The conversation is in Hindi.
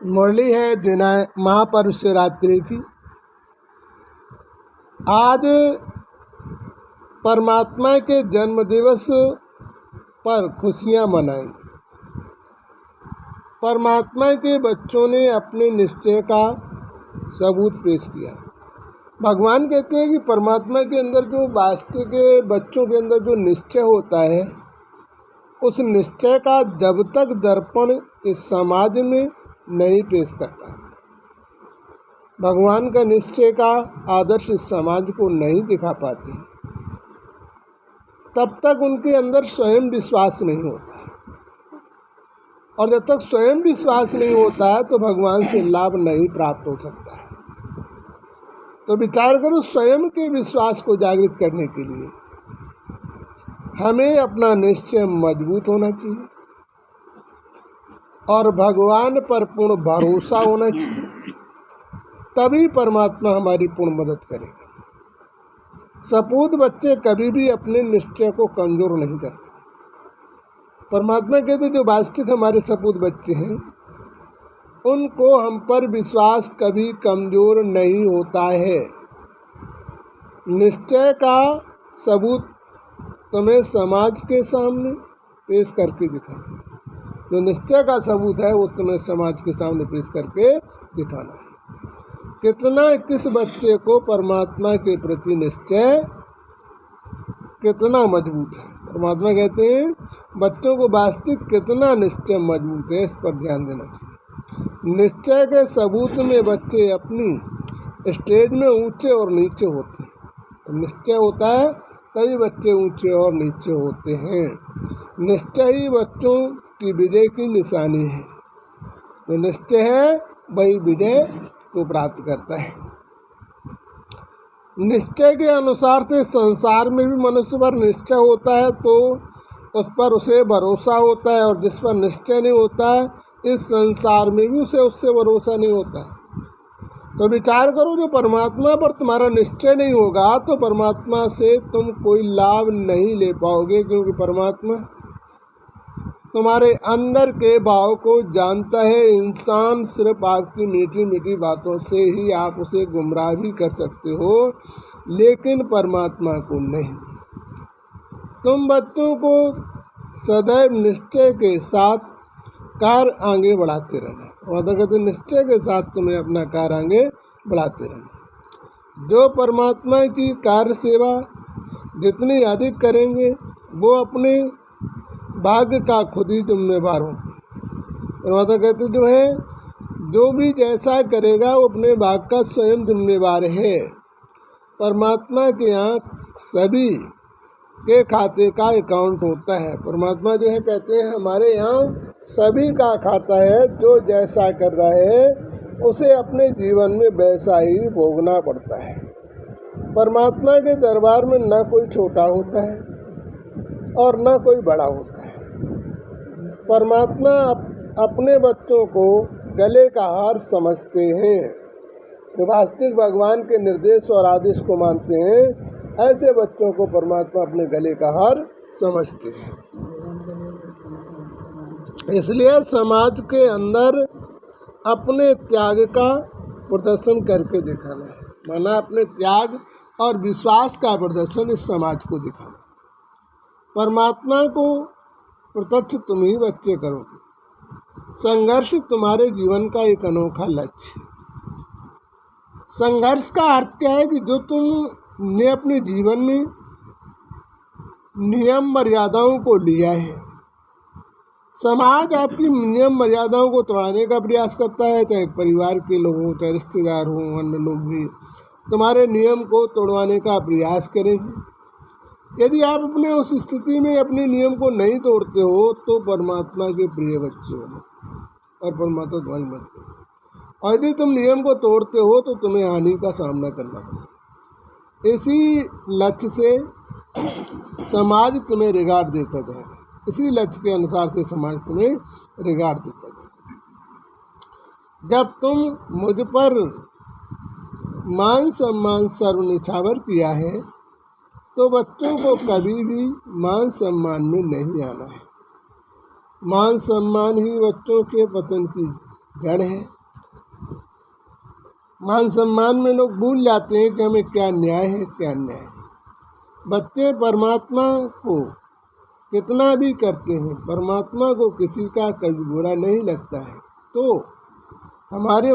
मुरली है महापर्व शिवरात्रि की। आज परमात्मा के जन्म दिवस पर खुशियां मनाई। परमात्मा के बच्चों ने अपने निश्चय का सबूत पेश किया। भगवान कहते हैं कि परमात्मा के अंदर जो वास्तविक बच्चों के अंदर जो निश्चय होता है, उस निश्चय का जब तक दर्पण इस समाज में नहीं पेश कर पाते, भगवान का निश्चय का आदर्श इस समाज को नहीं दिखा पाते, तब तक उनके अंदर स्वयं विश्वास नहीं होता। और जब तक स्वयं विश्वास नहीं होता है तो भगवान से लाभ नहीं प्राप्त हो सकता है। तो विचार करो, स्वयं के विश्वास को जागृत करने के लिए हमें अपना निश्चय मजबूत होना चाहिए और भगवान पर पूर्ण भरोसा होना चाहिए, तभी परमात्मा हमारी पूर्ण मदद करेगा। सपूत बच्चे कभी भी अपने निश्चय को कमज़ोर नहीं करते। परमात्मा कहते जो वास्तविक हमारे सपूत बच्चे हैं, उनको हम पर विश्वास कभी कमज़ोर नहीं होता है। निश्चय का सबूत तुम्हें समाज के सामने पेश करके दिखाना। जो निश्चय का सबूत है वो तुम्हें समाज के सामने पेश करके दिखाना है। किस बच्चे को परमात्मा के प्रति निश्चय कितना मजबूत है। परमात्मा कहते हैं बच्चों को वास्तविक कितना निश्चय मजबूत है, इस पर ध्यान देना चाहिए। निश्चय के सबूत में बच्चे अपनी स्टेज में ऊंचे और नीचे होते हैं। निश्चय होता है तभी बच्चे ऊंचे और नीचे होते हैं। निश्चय ही बच्चों की विजय की निशानी है। जो निश्चय है वही विजय को प्राप्त करता है। निश्चय के अनुसार से संसार में भी मनुष्य पर निश्चय होता है तो उस पर उसे भरोसा होता है, और जिस पर निश्चय नहीं होता है इस संसार में भी उससे भरोसा नहीं होता है। तो विचार करो, जो परमात्मा पर तुम्हारा निश्चय नहीं होगा तो परमात्मा से तुम कोई लाभ नहीं ले पाओगे, क्योंकि परमात्मा तुम्हारे अंदर के भाव को जानता है। इंसान सिर्फ आपकी मीठी मीठी बातों से ही आप उसे गुमराह भी कर सकते हो, लेकिन परमात्मा को नहीं। तुम बच्चों को सदैव निश्चय के साथ कार्य आगे बढ़ाते रहना। वादा कहते निश्चय के साथ तुम्हें अपना कार्य आगे बढ़ाते रहना। जो परमात्मा की कार्य सेवा जितनी अधिक करेंगे वो अपने भाग्य का खुद ही जिम्मेवार होंगे। परमात्मा कहते जो भी जैसा करेगा वो अपने भाग्य का स्वयं जिम्मेवार है। परमात्मा के यहाँ सभी के खाते का अकाउंट होता है। परमात्मा कहते हैं हमारे यहाँ सभी का खाता है। जो जैसा कर रहा है उसे अपने जीवन में वैसा ही भोगना पड़ता है। परमात्मा के दरबार में न कोई छोटा होता है और न कोई बड़ा होता है। परमात्मा अपने बच्चों को गले का हार समझते हैं। जो वास्तविक भगवान के निर्देश और आदेश को मानते हैं, ऐसे बच्चों को परमात्मा अपने गले का हार समझते हैं। इसलिए समाज के अंदर अपने त्याग का प्रदर्शन करके दिखाना है। माना अपने त्याग और विश्वास का प्रदर्शन इस समाज को दिखाना। परमात्मा को प्रत्यक्ष तुम ही बच्चे करोगे। संघर्ष तुम्हारे जीवन का एक अनोखा लक्ष्य है। संघर्ष का अर्थ क्या है कि जो तुमने अपने जीवन में नियम मर्यादाओं को लिया है, समाज आपकी नियम मर्यादाओं को तोड़ने का प्रयास करता है। चाहे परिवार के लोग हों, चाहे रिश्तेदार हों, अन्य लोग भी तुम्हारे नियम को तोड़वाने का प्रयास करेंगे। यदि आप अपने उस स्थिति में अपने नियम को नहीं तोड़ते हो तो परमात्मा के प्रिय बच्चे हो और परमात्मा तुम्हारी मदद करेगा। और यदि तुम नियम को तोड़ते हो तो तुम्हें हानि का सामना करना पड़ेगा। इसी लक्ष्य से समाज तुम्हें रिगार्ड देता जाएगा। इसी लक्ष्य के अनुसार से समाज तुम्हें रिगार्ड देता जाएगा। जब तुम मुझ पर मान सम्मान सर्व निछावर किया है तो बच्चों को कभी भी मान सम्मान में नहीं आना है। मान सम्मान ही बच्चों के पतन की जड़ है। मान सम्मान में लोग भूल जाते हैं कि हमें क्या न्याय है क्या अन्याय है। बच्चे परमात्मा को कितना भी करते हैं, परमात्मा को किसी का कभी बुरा नहीं लगता है। तो हमारे